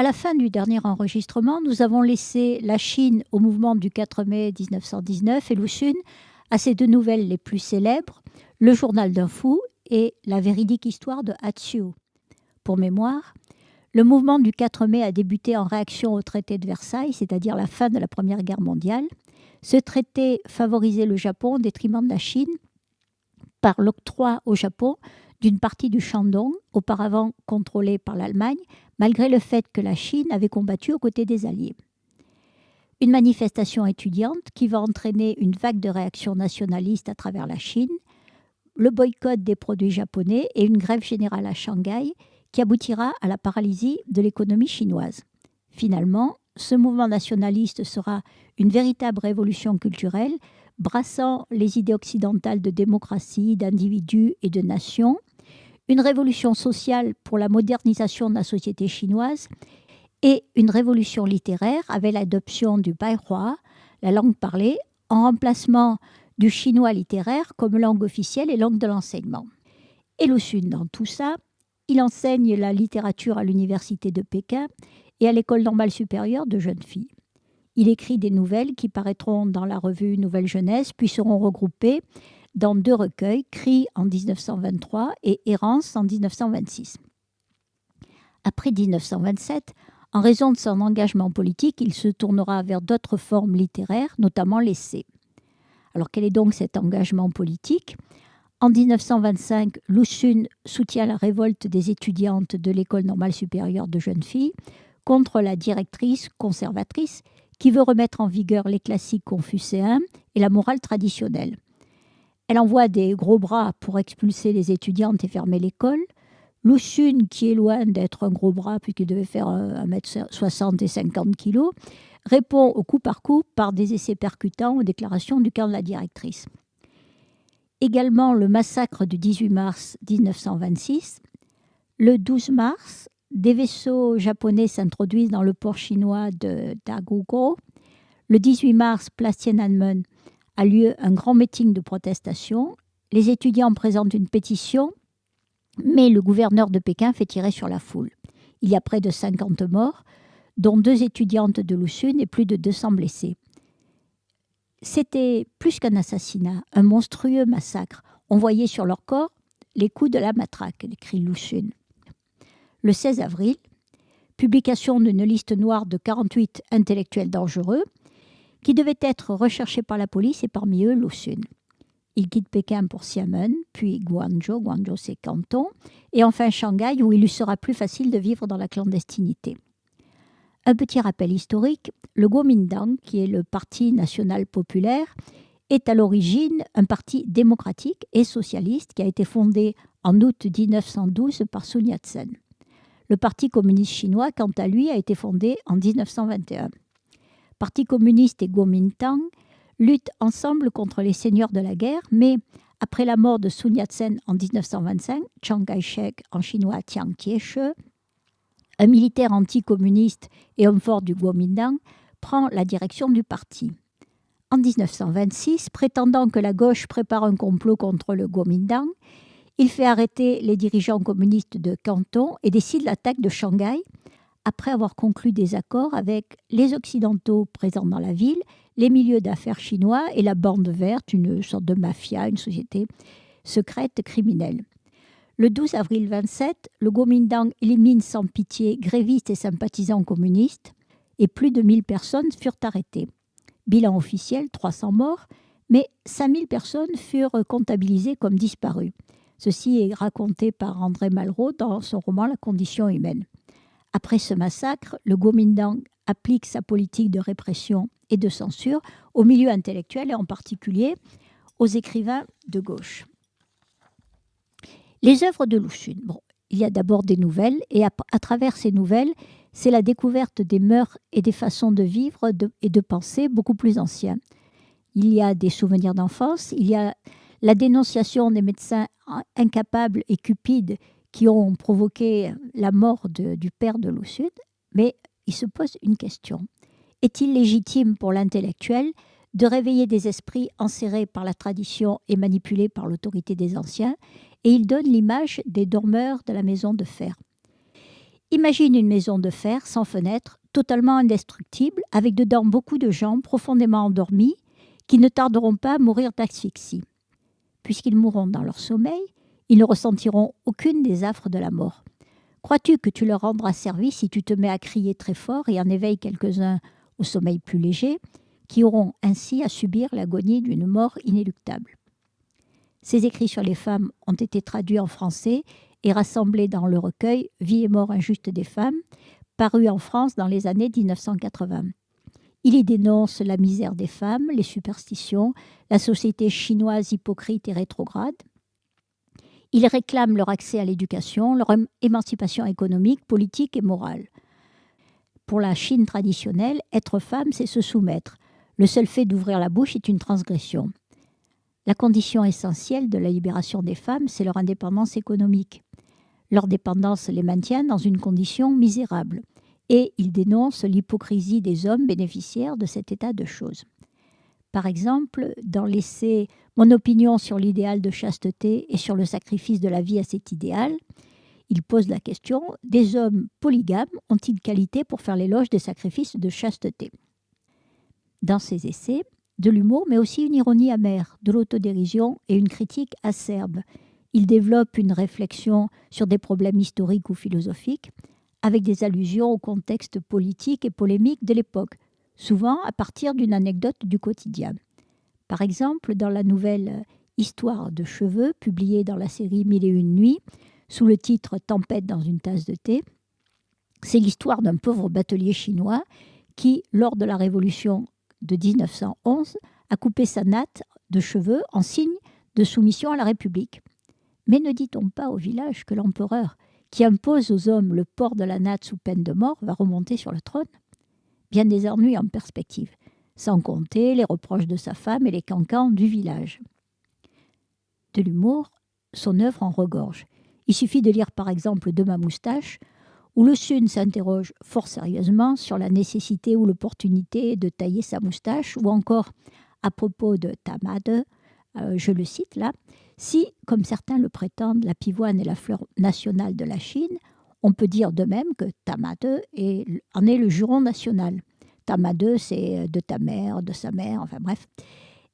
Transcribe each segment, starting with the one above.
à la fin du dernier enregistrement, nous avons laissé la Chine au mouvement du 4 mai 1919 et Lu Xun à ses deux nouvelles les plus célèbres, Le journal d'un fou et La véridique histoire de Hatsu. Pour mémoire, le mouvement du 4 mai a débuté en réaction au traité de Versailles, c'est-à-dire la fin de la Première Guerre mondiale. Ce traité favorisait le Japon au détriment de la Chine par l'octroi au Japon d'une partie du Shandong, auparavant contrôlée par l'Allemagne, malgré le fait que la Chine avait combattu aux côtés des Alliés. Une manifestation étudiante qui va entraîner une vague de réactions nationalistes à travers la Chine, le boycott des produits japonais et une grève générale à Shanghai qui aboutira à la paralysie de l'économie chinoise. Finalement, ce mouvement nationaliste sera une véritable révolution culturelle, brassant les idées occidentales de démocratie, d'individus et de nations, une révolution sociale pour la modernisation de la société chinoise et une révolution littéraire avec l'adoption du baihua, la langue parlée, en remplacement du chinois littéraire comme langue officielle et langue de l'enseignement. Et Lu Xun, dans tout ça, il enseigne la littérature à l'université de Pékin et à l'école normale supérieure de jeunes filles. Il écrit des nouvelles qui paraîtront dans la revue Nouvelle Jeunesse, puis seront regroupées dans deux recueils, Cris en 1923 et Errance en 1926. Après 1927, en raison de son engagement politique, il se tournera vers d'autres formes littéraires, notamment l'essai. Alors quel est donc cet engagement politique ? En 1925, Lu Xun soutient la révolte des étudiantes de l'école normale supérieure de jeunes filles contre la directrice conservatrice qui veut remettre en vigueur les classiques confucéens et la morale traditionnelle. Elle envoie des gros bras pour expulser les étudiantes et fermer l'école. Lu Xun, qui est loin d'être un gros bras puisqu'il devait faire 1m60 et 50 kg, répond au coup par des essais percutants aux déclarations du camp de la directrice. Également le massacre du 18 mars 1926. Le 12 mars, des vaisseaux japonais s'introduisent dans le port chinois de Dagugo. Le 18 mars, place Tiananmen, a lieu un grand meeting de protestation. Les étudiants présentent une pétition, mais le gouverneur de Pékin fait tirer sur la foule. Il y a près de 50 morts, dont 2 étudiantes de Lu Xun et plus de 200 blessés. C'était plus qu'un assassinat, un monstrueux massacre. On voyait sur leur corps les coups de la matraque, écrit Lu Xun. Le 16 avril, publication d'une liste noire de 48 intellectuels dangereux qui devaient être recherchés par la police et parmi eux Lu Xun. Il quitte Pékin pour Xiamen, puis Guangzhou c'est Canton, et enfin Shanghai où il lui sera plus facile de vivre dans la clandestinité. Un petit rappel historique, le Kuomintang, qui est le Parti national populaire, est à l'origine un parti démocratique et socialiste qui a été fondé en août 1912 par Sun Yat-sen. Le Parti communiste chinois, quant à lui, a été fondé en 1921. Parti communiste et Kuomintang luttent ensemble contre les seigneurs de la guerre, mais après la mort de Sun Yat-sen en 1925, Chiang Kai-shek, en chinois Chiang Kai-shek, un militaire anticommuniste et homme fort du Kuomintang, prend la direction du parti. En 1926, prétendant que la gauche prépare un complot contre le Kuomintang, il fait arrêter les dirigeants communistes de Canton et décide l'attaque de Shanghai, après avoir conclu des accords avec les Occidentaux présents dans la ville, les milieux d'affaires chinois et la Bande verte, une sorte de mafia, une société secrète criminelle. Le 12 avril 27, le Kuomintang élimine sans pitié grévistes et sympathisants communistes et plus de 1000 personnes furent arrêtées. Bilan officiel, 300 morts, mais 5000 personnes furent comptabilisées comme disparues. Ceci est raconté par André Malraux dans son roman La condition humaine. Après ce massacre, le Kuomintang applique sa politique de répression et de censure au milieu intellectuel et en particulier aux écrivains de gauche. Les œuvres de Lu Xun. Il y a d'abord des nouvelles et à travers ces nouvelles, c'est la découverte des mœurs et des façons de vivre et de penser beaucoup plus anciens. Il y a des souvenirs d'enfance, il y a la dénonciation des médecins incapables et cupides qui ont provoqué la mort du père de Lu Xun, mais il se pose une question. Est-il légitime pour l'intellectuel de réveiller des esprits enserrés par la tradition et manipulés par l'autorité des anciens ? Et il donne l'image des dormeurs de la maison de fer. Imagine une maison de fer sans fenêtre, totalement indestructible, avec dedans beaucoup de gens profondément endormis qui ne tarderont pas à mourir d'asphyxie. Puisqu'ils mourront dans leur sommeil, ils ne ressentiront aucune des affres de la mort. Crois-tu que tu leur rendras service si tu te mets à crier très fort et en éveilles quelques-uns au sommeil plus léger, qui auront ainsi à subir l'agonie d'une mort inéluctable? Ces écrits sur les femmes ont été traduits en français et rassemblés dans le recueil Vie et mort injuste des femmes, paru en France dans les années 1980. Il y dénonce la misère des femmes, les superstitions, la société chinoise hypocrite et rétrograde. Il réclame leur accès à l'éducation, leur émancipation économique, politique et morale. Pour la Chine traditionnelle, être femme, c'est se soumettre. Le seul fait d'ouvrir la bouche est une transgression. La condition essentielle de la libération des femmes, c'est leur indépendance économique. Leur dépendance les maintient dans une condition misérable. Et il dénonce l'hypocrisie des hommes bénéficiaires de cet état de choses. Par exemple, dans l'essai « Mon opinion sur l'idéal de chasteté et sur le sacrifice de la vie à cet idéal », il pose la question « Des hommes polygames ont-ils qualité pour faire l'éloge des sacrifices de chasteté ?» Dans ses essais, de l'humour, mais aussi une ironie amère, de l'autodérision et une critique acerbe. Il développe une réflexion sur des problèmes historiques ou philosophiques, avec des allusions au contexte politique et polémique de l'époque, souvent à partir d'une anecdote du quotidien. Par exemple, dans la nouvelle Histoire de cheveux, publiée dans la série Mille et une nuits, sous le titre Tempête dans une tasse de thé, c'est l'histoire d'un pauvre batelier chinois qui, lors de la révolution de 1911, a coupé sa natte de cheveux en signe de soumission à la République. Mais ne dit-on pas au village que l'empereur, qui impose aux hommes le port de la natte sous peine de mort, va remonter sur le trône? Bien des ennuis en perspective, sans compter les reproches de sa femme et les cancans du village. De l'humour, son œuvre en regorge. Il suffit de lire par exemple De ma moustache, où Lusun s'interroge fort sérieusement sur la nécessité ou l'opportunité de tailler sa moustache, ou encore à propos de Tamade, je le cite là, si, comme certains le prétendent, la pivoine est la fleur nationale de la Chine, on peut dire de même que Tamade en est le juron national. Tamade, c'est de ta mère, de sa mère, enfin bref.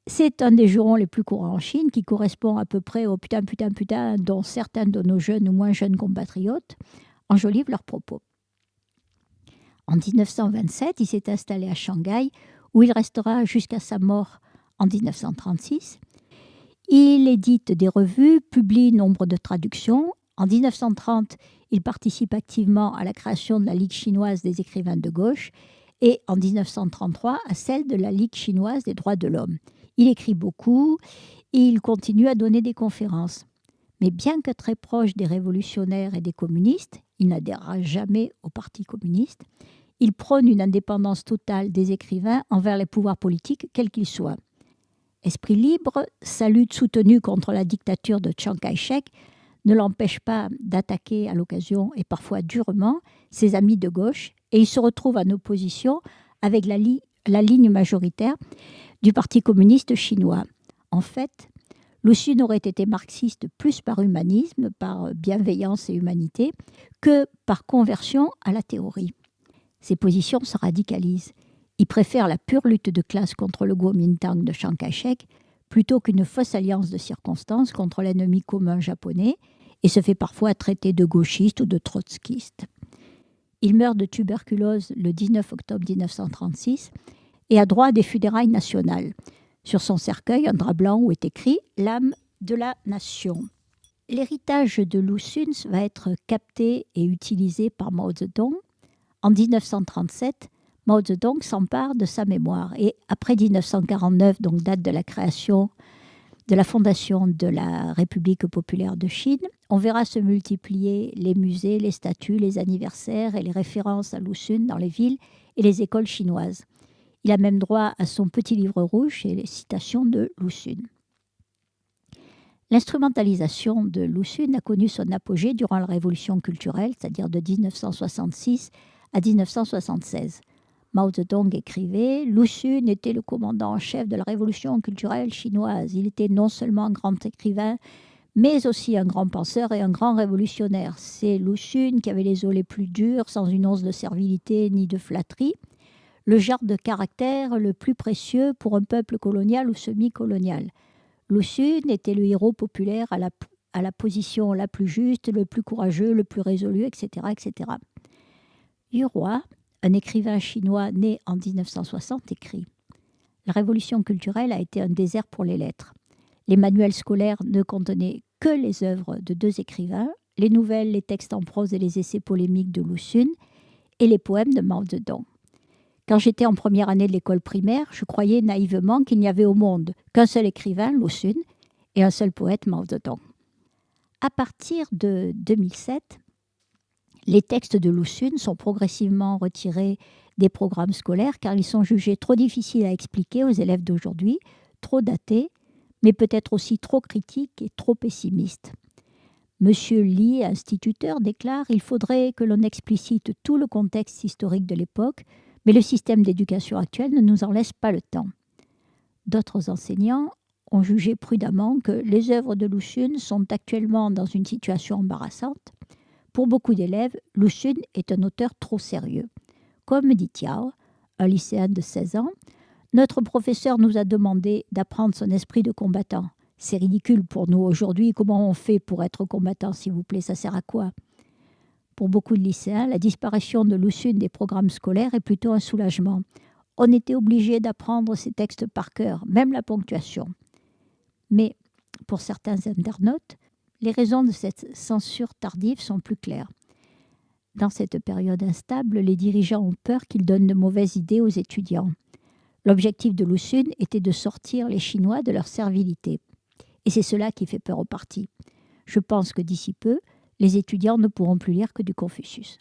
C'est un des jurons les plus courants en Chine, qui correspond à peu près au putain, putain, putain, dont certains de nos jeunes ou moins jeunes compatriotes enjolivent leurs propos. En 1927, il s'est installé à Shanghai, où il restera jusqu'à sa mort en 1936. Il édite des revues, publie nombre de traductions. En 1930, il participe activement à la création de la Ligue chinoise des écrivains de gauche et en 1933 à celle de la Ligue chinoise des droits de l'homme. Il écrit beaucoup et il continue à donner des conférences. Mais bien que très proche des révolutionnaires et des communistes, il n'adhérera jamais au Parti communiste, il prône une indépendance totale des écrivains envers les pouvoirs politiques, quels qu'ils soient. Esprit libre, sa lutte soutenue contre la dictature de Chiang Kai-shek ne l'empêche pas d'attaquer à l'occasion et parfois durement ses amis de gauche et il se retrouve en opposition avec la ligne majoritaire du Parti communiste chinois. En fait, Lusun aurait été marxiste plus par humanisme, par bienveillance et humanité, que par conversion à la théorie. Ses positions se radicalisent. Il préfère la pure lutte de classe contre le Kuomintang de Chiang Kai-shek plutôt qu'une fausse alliance de circonstances contre l'ennemi commun japonais et se fait parfois traiter de gauchiste ou de trotskiste. Il meurt de tuberculose le 19 octobre 1936 et a droit à des funérailles nationales. Sur son cercueil, un drap blanc où est écrit « L'âme de la nation ». L'héritage de Lusun va être capté et utilisé par Mao Zedong. En 1937, Mao Zedong s'empare de sa mémoire et après 1949, donc date de la création de la fondation de la République populaire de Chine, on verra se multiplier les musées, les statues, les anniversaires et les références à Lusun dans les villes et les écoles chinoises. Il a même droit à son petit livre rouge et les citations de Lusun. L'instrumentalisation de Lusun a connu son apogée durant la Révolution culturelle, c'est-à-dire de 1966 à 1976. Mao Zedong écrivait « Lusun était le commandant en chef de la révolution culturelle chinoise. Il était non seulement un grand écrivain, mais aussi un grand penseur et un grand révolutionnaire. C'est Lu Xun qui avait les os les plus durs, sans une once de servilité ni de flatterie, le genre de caractère le plus précieux pour un peuple colonial ou semi-colonial. Lu Xun était le héros populaire à la position la plus juste, le plus courageux, le plus résolu, etc. etc. Yu Hua, un écrivain chinois né en 1960, écrit « La révolution culturelle a été un désert pour les lettres. Les manuels scolaires ne contenaient que les œuvres de deux écrivains, les nouvelles, les textes en prose et les essais polémiques de Lu Xun et les poèmes de Mao Zedong. Quand j'étais en première année de l'école primaire, je croyais naïvement qu'il n'y avait au monde qu'un seul écrivain, Lu Xun, et un seul poète, Mao Zedong. À partir de 2007, les textes de Lu Xun sont progressivement retirés des programmes scolaires car ils sont jugés trop difficiles à expliquer aux élèves d'aujourd'hui, trop datés, mais peut-être aussi trop critiques et trop pessimistes. Monsieur Li, instituteur, déclare « Il faudrait que l'on explicite tout le contexte historique de l'époque, mais le système d'éducation actuel ne nous en laisse pas le temps. » D'autres enseignants ont jugé prudemment que les œuvres de Lu Xun sont actuellement dans une situation embarrassante. Pour beaucoup d'élèves, Lu Xun est un auteur trop sérieux. Comme dit Tiao, un lycéen de 16 ans, notre professeur nous a demandé d'apprendre son esprit de combattant. C'est ridicule pour nous aujourd'hui. Comment on fait pour être combattant, s'il vous plaît? Ça sert à quoi? Pour beaucoup de lycéens, la disparition de Lu Xun des programmes scolaires est plutôt un soulagement. On était obligé d'apprendre ces textes par cœur, même la ponctuation. Mais pour certains internautes, les raisons de cette censure tardive sont plus claires. Dans cette période instable, les dirigeants ont peur qu'ils donnent de mauvaises idées aux étudiants. L'objectif de Lu Xun était de sortir les Chinois de leur servilité. Et c'est cela qui fait peur au parti. Je pense que d'ici peu, les étudiants ne pourront plus lire que du Confucius.